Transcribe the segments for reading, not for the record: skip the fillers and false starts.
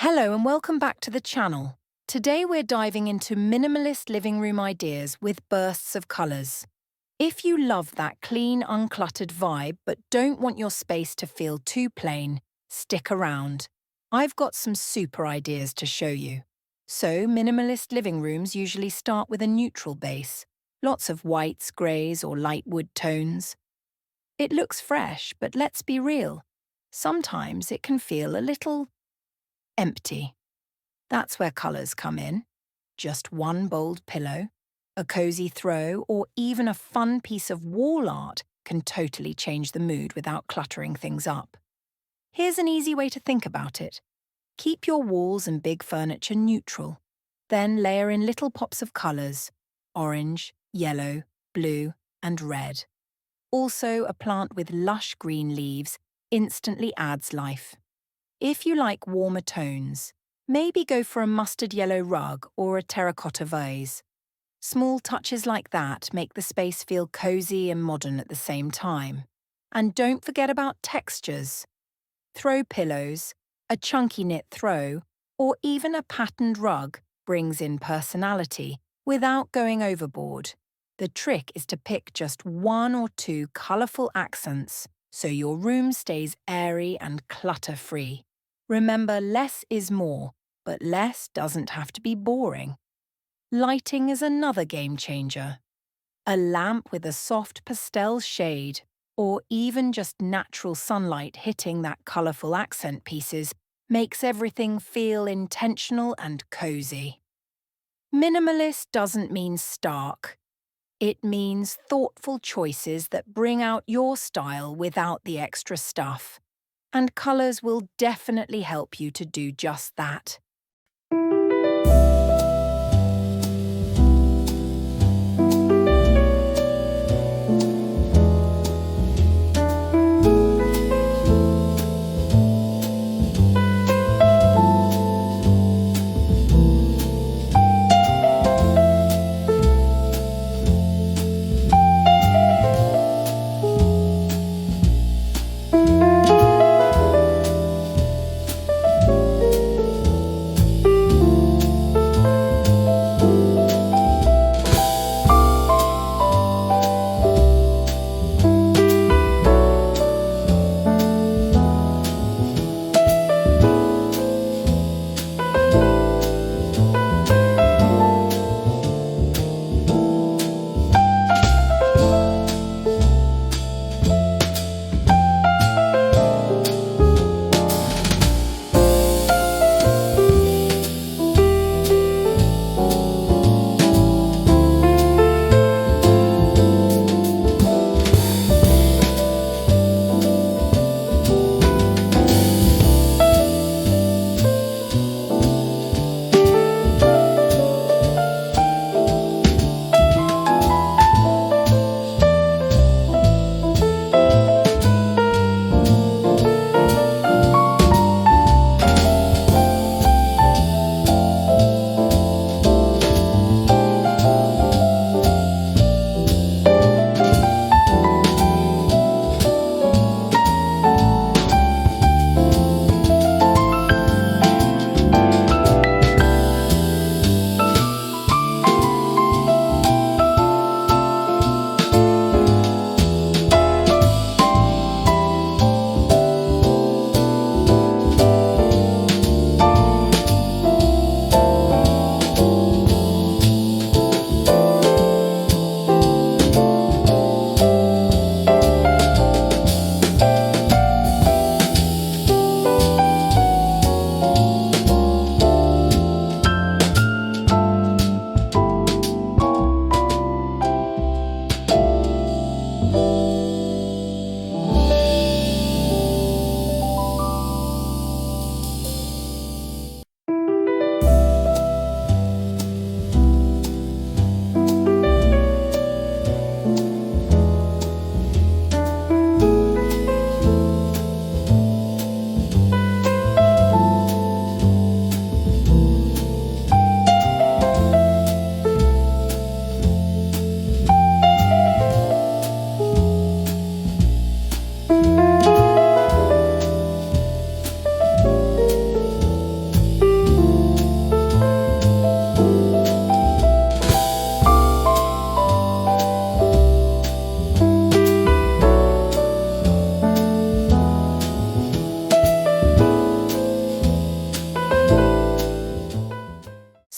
Hello and welcome back to the channel. Today we're diving into minimalist living room ideas with bursts of colours. If you love that clean, uncluttered vibe but don't want your space to feel too plain, stick around. I've got some super ideas to show you. So, minimalist living rooms usually start with a neutral base, lots of whites, greys or light wood tones. It looks fresh, but let's be real. Sometimes it can feel a little empty. That's where colours come in. Just one bold pillow, a cosy throw, or even a fun piece of wall art can totally change the mood without cluttering things up. Here's an easy way to think about it. Keep your walls and big furniture neutral. Then layer in little pops of colours: orange, yellow, blue, and red. Also, a plant with lush green leaves instantly adds life. If you like warmer tones, maybe go for a mustard yellow rug or a terracotta vase. Small touches like that make the space feel cozy and modern at the same time. And don't forget about textures. Throw pillows, a chunky knit throw, or even a patterned rug brings in personality without going overboard. The trick is to pick just one or two colourful accents so your room stays airy and clutter-free. Remember, less is more, but less doesn't have to be boring. Lighting is another game changer. A lamp with a soft pastel shade, or even just natural sunlight hitting that colourful accent pieces, makes everything feel intentional and cozy. Minimalist doesn't mean stark. It means thoughtful choices that bring out your style without the extra stuff. And colours will definitely help you to do just that.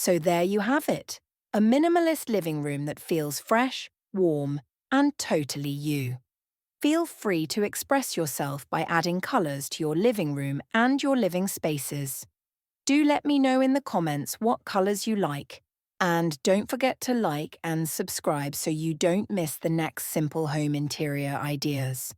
So there you have it, a minimalist living room that feels fresh, warm, and totally you. Feel free to express yourself by adding colours to your living room and your living spaces. Do let me know in the comments what colours you like. And don't forget to like and subscribe so you don't miss the next simple home interior ideas.